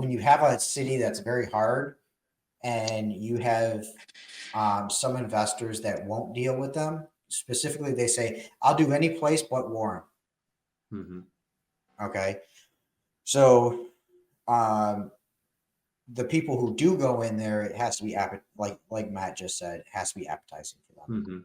when you have a city that's very hard and you have some investors that won't deal with them, specifically, they say, I'll do any place but Warren. Mm-hmm. Okay. So the people who do go in there, it has to be like Matt just said, it has to be appetizing for them.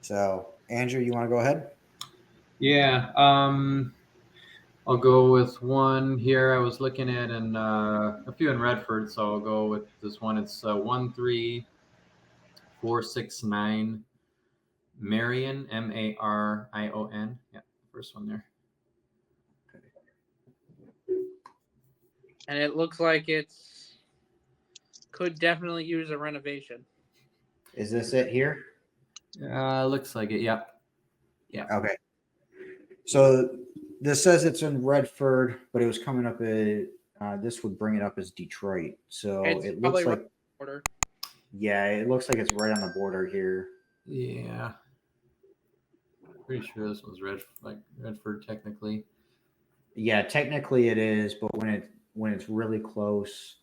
So, Andrew, you want to go ahead? Yeah. I'll go with one here I was looking at, and a few in Redford, so I'll go with this one. It's 13469 Marion, Marion. Yeah, first one there. And it looks like it's could definitely use a renovation. Is this it here? Looks like it. Yep. Yeah. Okay. So this says it's in Redford, but it was coming up this would bring it up as Detroit. So it looks like border. Yeah, it looks like it's right on the border here. Yeah. Pretty sure this one's Redford technically. Yeah, technically it is, but when it's really close.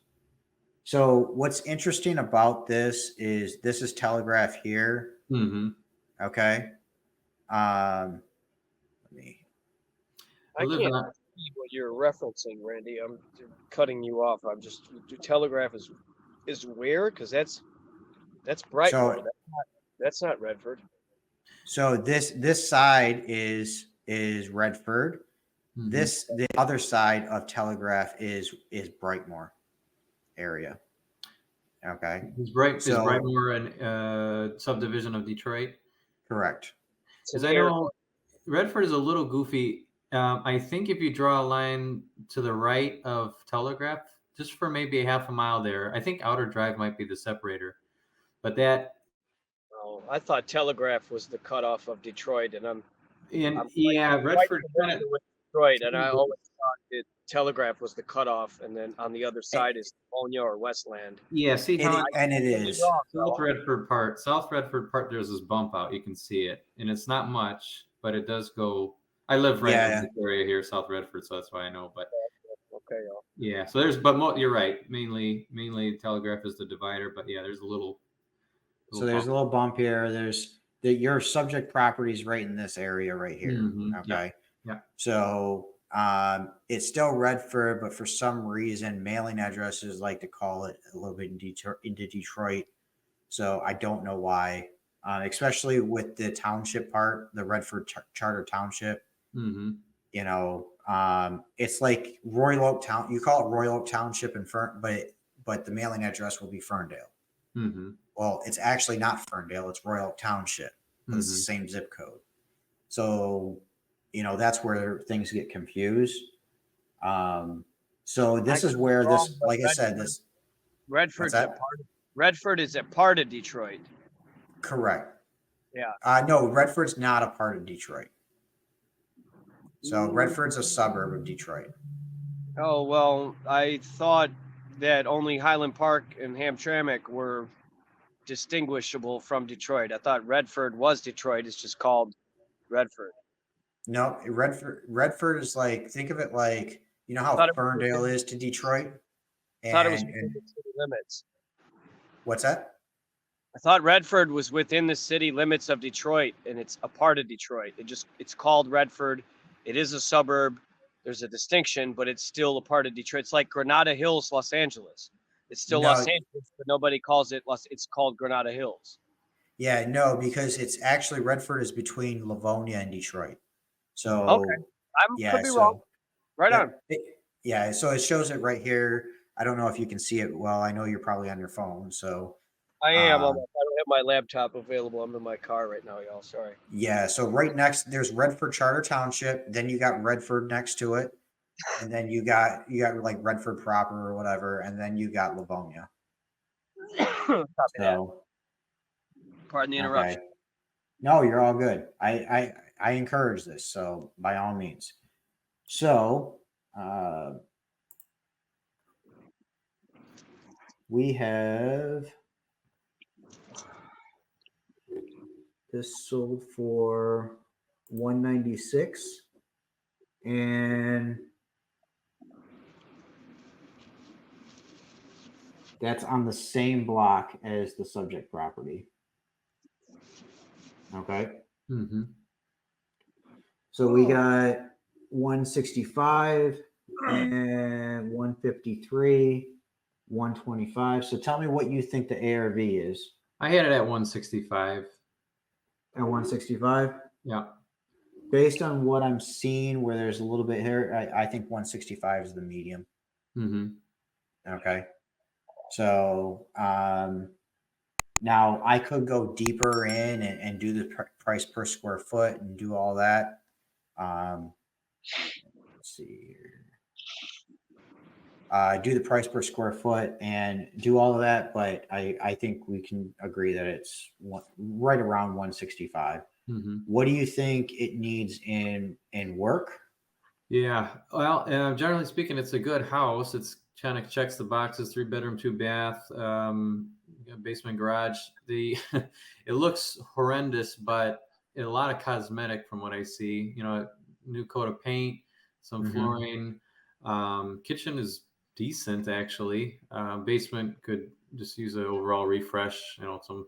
So what's interesting about this is Telegraph here. Mm-hmm. Okay. Let me. I can't see what you're referencing, Randy. I'm cutting you off. I'm just Telegraph is where? Because that's Brightmoor. So, that's not Redford. So this side is Redford. Mm-hmm. The other side of Telegraph is Brightmoor area. Okay. Is Brightmoor a subdivision of Detroit? Correct. Because I know Redford is a little goofy. I think if you draw a line to the right of Telegraph, just for maybe a half a mile there, I think Outer Drive might be the separator. But that. Oh, I thought Telegraph was the cutoff of Detroit, and Redford kind of Detroit, and I always thought that Telegraph was the cutoff, and then on the other side is Livonia or Westland. Yeah, see how it is South Redford part. There's this bump out, you can see it, and it's not much, but it does go. I live right in this area here, South Redford, so that's why I know. But okay, yeah. So you're right. Mainly Telegraph is the divider, but yeah, there's a little. So there's a little bump here. There's your subject property is right in this area right here. Mm-hmm. Okay. Yeah. So it's still Redford, but for some reason, mailing addresses like to call it a little bit into Detroit. So I don't know why, especially with the township part, the Redford Charter Township. Mm-hmm. You know, it's like Royal Oak Town. You call it Royal Oak Township in but the mailing address will be Ferndale. Mm-hmm. Well, it's actually not Ferndale; it's Royal Oak Township. But it's the same zip code. So, that's where things get confused. So this is where like I said, this Redford is a part of Detroit. Correct. Yeah. No, Redford's not a part of Detroit. So Redford's a suburb of Detroit. Oh, well, I thought that only Highland Park and Hamtramck were distinguishable from Detroit. I thought Redford was Detroit. It's just called Redford. No, Redford is like, think of it like, how Ferndale is to Detroit. I thought it was within the city limits. What's that? I thought Redford was within the city limits of Detroit, and it's a part of Detroit. It's called Redford. It is a suburb. There's a distinction, but it's still a part of Detroit. It's like Granada Hills, Los Angeles. It's still Los Angeles, but nobody calls it it's called Granada Hills. Yeah, no, because it's actually Redford is between Livonia and Detroit. So okay, could be wrong. Right on. So it shows it right here. I don't know if you can see it well. I know you're probably on your phone, so I am. I don't have my laptop available. I'm in my car right now, y'all. Sorry. Yeah, so right next there's Redford Charter Township. Then you got Redford next to it, and then you got like Redford proper or whatever, and then you got Livonia. Pardon the interruption. Okay. No, you're all good. I encourage this, so by all means. So we have this sold for $196, and that's on the same block as the subject property. Okay. Mm-hmm. So we got 165 and 153, 125. So tell me what you think the ARV is. I had it at 165. At 165? Yeah. Based on what I'm seeing, where there's a little bit here, I think 165 is the medium. Mm-hmm. Okay. So now I could go deeper in and do the price per square foot and do all that. Let's see here. Do the price per square foot and do all of that, but I think we can agree that it's right around 165. Mm-hmm. What do you think it needs in work? Yeah. Well, generally speaking, it's a good house. It's kind of checks the boxes: 3-bedroom, 2-bath, basement, garage. It looks horrendous, but a lot of cosmetic from what I see. You know, a new coat of paint, some flooring. Kitchen is decent actually. Basement could just use an overall refresh. You know, some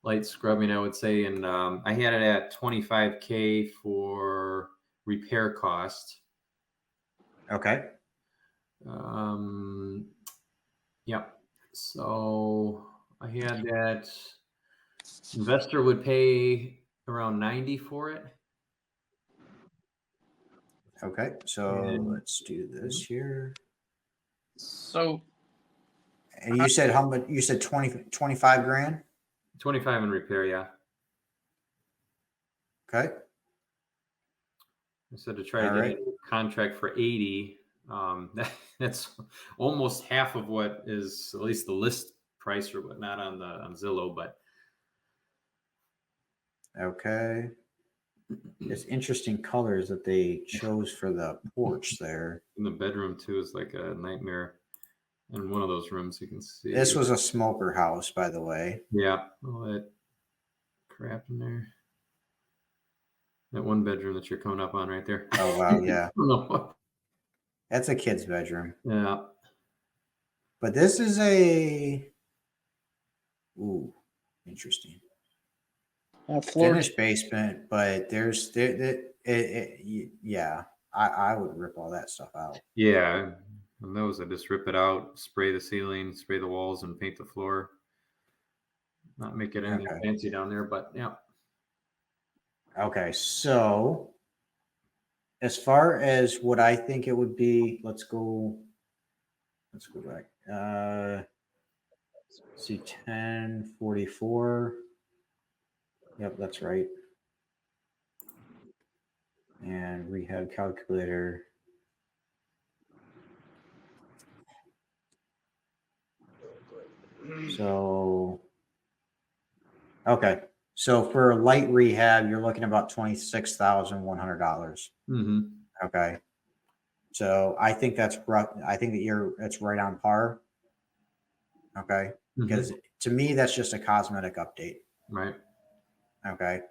light scrubbing, I would say. And I had it at $25K for repair cost. Okay. Yeah. So I had that investor would pay around 90 for it. Okay. So let's do this here. So, And you said how much? You said 25 grand? 25 in repair, yeah. Okay. I said to try to get a contract for 80. That's almost half of what is at least the list price or whatnot on Zillow, but okay. It's interesting colors that they chose for the porch there. in the bedroom too is like a nightmare. In one of those rooms, you can see. This was a smoker house, by the way. Yeah, all that crap in there. That one bedroom that you're coming up on right there. Oh wow, yeah. No. That's a kid's bedroom. Yeah. But this is a interesting. Finished basement, but yeah. I would rip all that stuff out. Yeah. And those I just rip it out, spray the ceiling, spray the walls, and paint the floor. Not make it anything fancy down there, but yeah. Okay, so as far as what I think it would be, let's go back. See 1044. Yep, that's right. And Rehab calculator. So, okay. So for light rehab, you're looking about $26,100. Mm-hmm. Okay. So I think that's rough. I think that it's right on par. Okay. Because to me, that's just a cosmetic update. Right. Okay.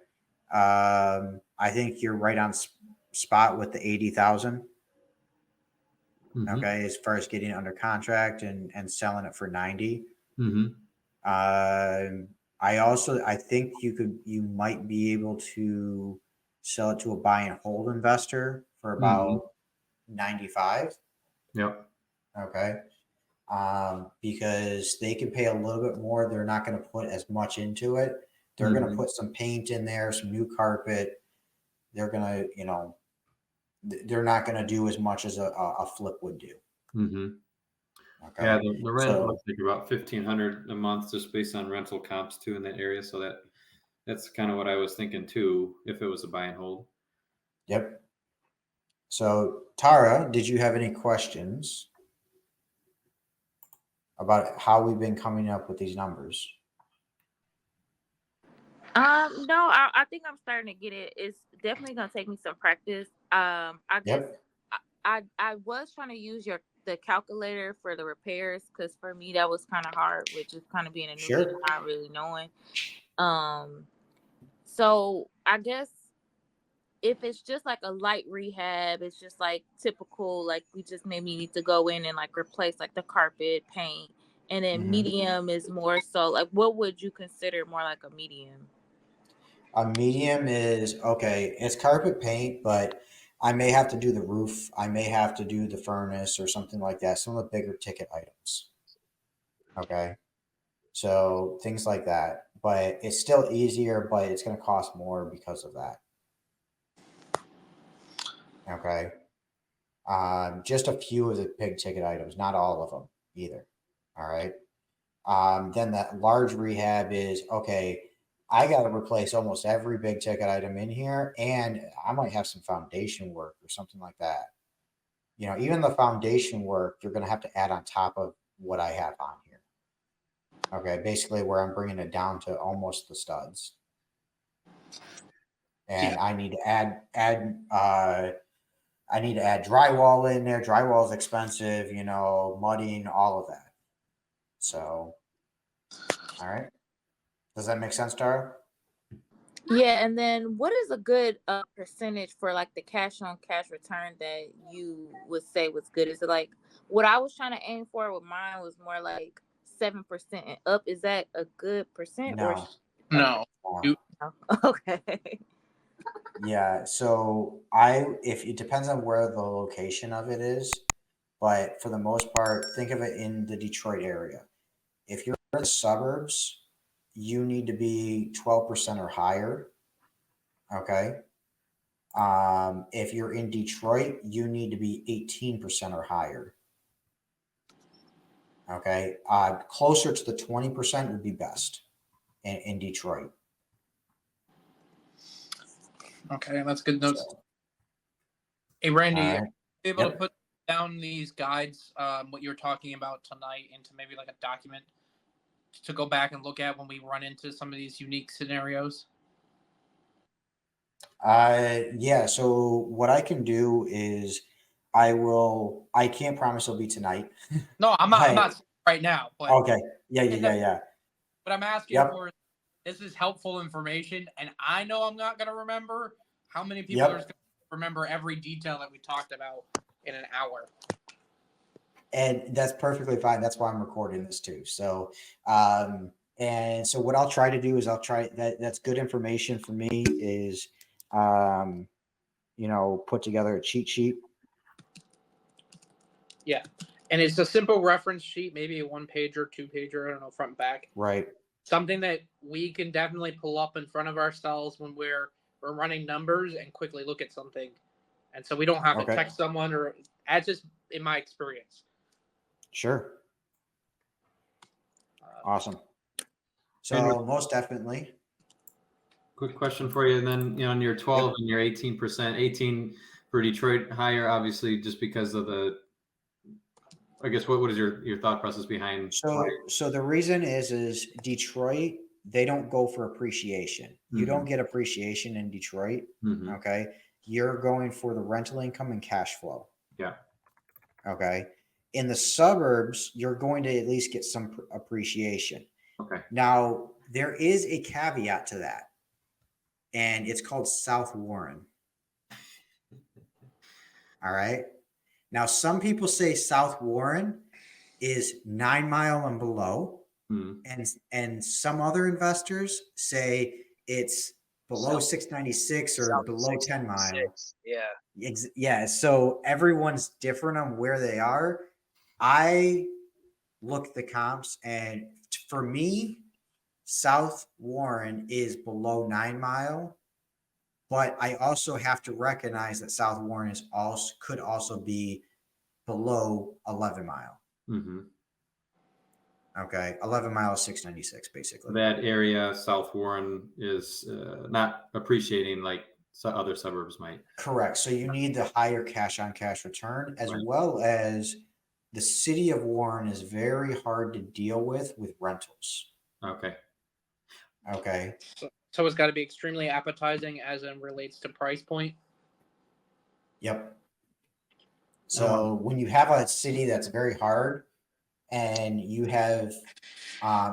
I think you're right on spot with the 80,000. Okay. As far as getting it under contract and selling it for 90. I think you might be able to sell it to a buy and hold investor for about 95. Yep. Okay. Because they can pay a little bit more. They're not going to put as much into it. They're going to put some paint in there, some new carpet. They're going to, they're not going to do as much as a flip would do. Okay. Yeah, the rent looks like about $1,500 a month just based on rental comps too in that area. So that's kind of what I was thinking too, if it was a buy and hold. Yep. So Tara, did you have any questions about how we've been coming up with these numbers? No, I think I'm starting to get it. It's definitely gonna take me some practice. I guess I was trying to use the calculator for the repairs because for me that was kind of hard with just kind of being a new and not really knowing. So I guess if it's just like a light rehab, it's just like typical, like we just maybe need to go in and like replace like the carpet, paint, and then medium is more so like, what would you consider more like a medium? A medium is okay. It's carpet paint, but I may have to do the roof. I may have to do the furnace or something like that. Some of the bigger ticket items. Okay. So things like that. But it's still easier, but it's going to cost more because of that. Okay. Just a few of the big ticket items, not all of them either. All right. Then that large rehab is okay. I got to replace almost every big ticket item in here, and I might have some foundation work or something like that. You know, even the foundation work, you're going to have to add on top of what I have on here. Okay, basically where I'm bringing it down to almost the studs, and I need to add I need to add drywall in there. Drywall is expensive, you know, mudding, all of that. So, all right. Does that make sense, Tara? Yeah, and then what is a good percentage for like the cash on cash return that you would say was good? Is it like what I was trying to aim for with mine was more like 7% and up? Is that a good percent or No. No. no? Okay. Yeah. So if it depends on where the location of it is, but for the most part, think of it in the Detroit area. If you're in the suburbs, you need to be 12% or higher. Okay. If you're in Detroit, you need to be 18% or higher. Okay. Closer to the 20% would be best in Detroit. Okay, that's good notes. So, Hey, Randy, all are right. you able Yep. to put down these guides, what you were talking about tonight, into maybe like a document to go back and look at when we run into some of these unique scenarios? Yeah. So what I can do is I can't promise it'll be tonight. No, I'm not But, saying right now, but okay. Yeah. what I'm asking Yep. for is, this is helpful information, and I know I'm not going to remember. How many people are going to remember every detail that we talked about in an hour? And that's perfectly fine. That's why I'm recording this too. So, and so what I'll try to do is that's good information for me is, put together a cheat sheet. Yeah. And it's a simple reference sheet, maybe a 1-pager, 2-pager, I don't know, front and back. Right. Something that we can definitely pull up in front of ourselves when we're running numbers and quickly look at something. And so we don't have to text someone, or that's just in my experience. Sure. Awesome. So most definitely. Quick question for you. And then, on your 12 and your 18%, 18 for Detroit higher, obviously, just because of I guess, what is your thought process behind? So the reason is Detroit, they don't go for appreciation. You don't get appreciation in Detroit. Okay. You're going for the rental income and cash flow. Yeah. Okay. In the suburbs, you're going to at least get some appreciation. Okay. Now, there is a caveat to that, and it's called South Warren. All right. Now, some people say South Warren is 9 Mile and below, and some other investors say it's below 696 or below 10 Mile. Yeah. Yeah. So everyone's different on where they are. I look at the comps, and for me, South Warren is below 9 Mile, but I also have to recognize that South Warren could also be below 11 Mile. Okay, 11 Mile is 696, basically. That area, South Warren, is not appreciating like other suburbs might. Correct. So you need the higher cash on cash return, as well as the city of Warren is very hard to deal with rentals. Okay. So it's got to be extremely appetizing as it relates to price point. Yep. So when you have a city that's very hard, and you have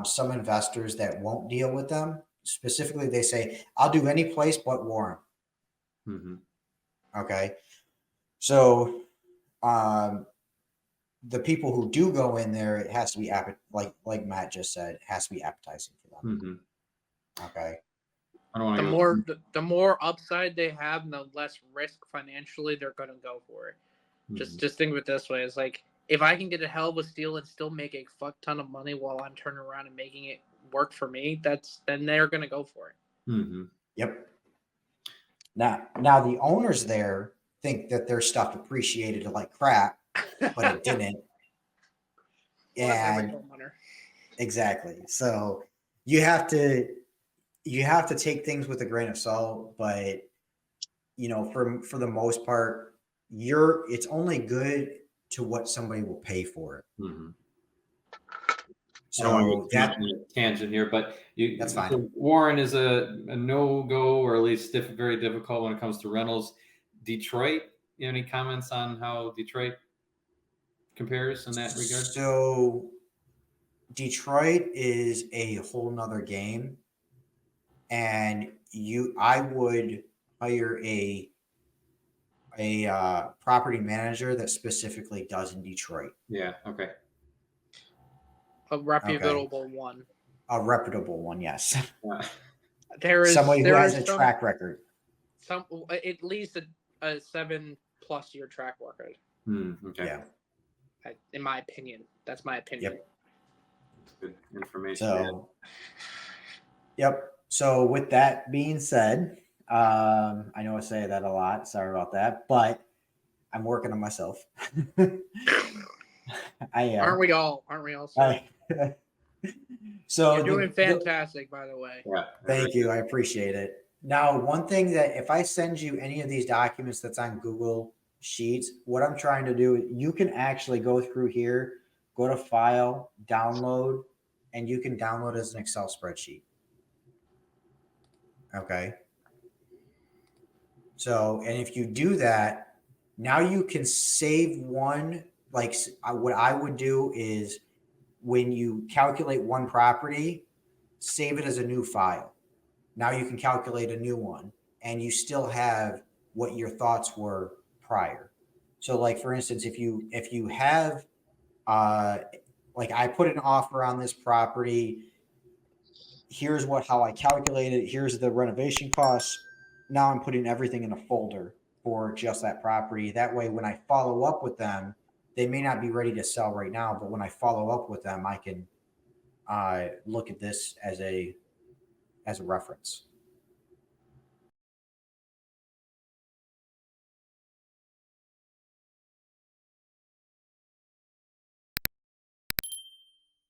some investors that won't deal with them, specifically they say, I'll do any place but Warren. Mm-hmm. Okay. So the people who do go in there, it has to be like Matt just said, it has to be appetizing for them. Mm-hmm. Okay. I don't want The to the more upside they have and the less risk financially, they're gonna go for it. Mm-hmm. Just think of it this way: it's like if I can get a hell of a steal and still make a fuck ton of money while I'm turning around and making it work for me, then they're gonna go for it. Mm-hmm. Yep. Now the owners there think that their stuff appreciated like crap, but it didn't. Well, that's every And homeowner. exactly. So you have to take things with a grain of salt, but for the most part, it's only good to what somebody will pay for it. Mm-hmm. So I don't want to get too much on a tangent here, but that's fine. So Warren is a no-go, or at least very difficult when it comes to rentals. Detroit, you have any comments on how Detroit compares in that regard? So Detroit is a whole nother game, and I would hire a property manager that specifically does in Detroit. Yeah. Okay. A reputable one. A reputable one, yes. Yeah. There is somebody who has a some, track record. Some at least a 7+ year track record. Okay. Yeah. In my opinion, that's my opinion. Yep. Good information. So, yep. So with that being said, I know I say that a lot. Sorry about that, but I'm working on myself. I am. Aren't we all? Sir? So you're doing fantastic, by the way. Yeah. Thank you. I appreciate it. Now, one thing that if I send you any of these documents that's on Google Sheets, what I'm trying to do, you can actually go through here, go to File, Download, and you can download as an Excel spreadsheet. Okay. So, and if you do that, now you can save one. Like what I would do is when you calculate one property, save it as a new file. Now you can calculate a new one and you still have what your thoughts were prior. So like, for instance, if you have, like I put an offer on this property, here's how I calculated it. Here's the renovation costs. Now I'm putting everything in a folder for just that property. That way, when I follow up with them, they may not be ready to sell right now, but when I follow up with them, I can look at this as a reference.